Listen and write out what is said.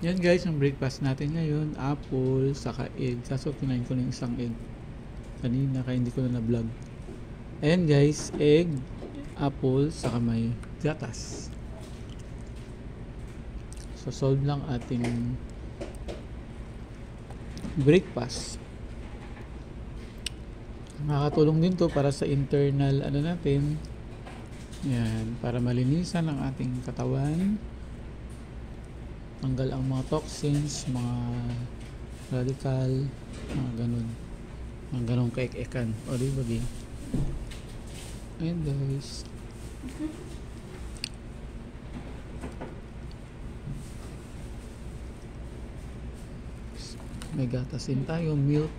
Yan guys, ang breakfast natin ngayon, apple, saka egg. Kaso kinain ko ng isang egg kanina kaya hindi ko na vlog. Ayan guys, egg, apple, saka may gatas. So solve lang ating breakfast. Makakatulong din to para sa internal natin. Yan, para malinisan ang ating katawan. Tanggal ang mga toxins, mga radical, mga ganun. Mga ganun kaek-ekan. O di ba di? Ayan guys. May gatas din tayo, milk.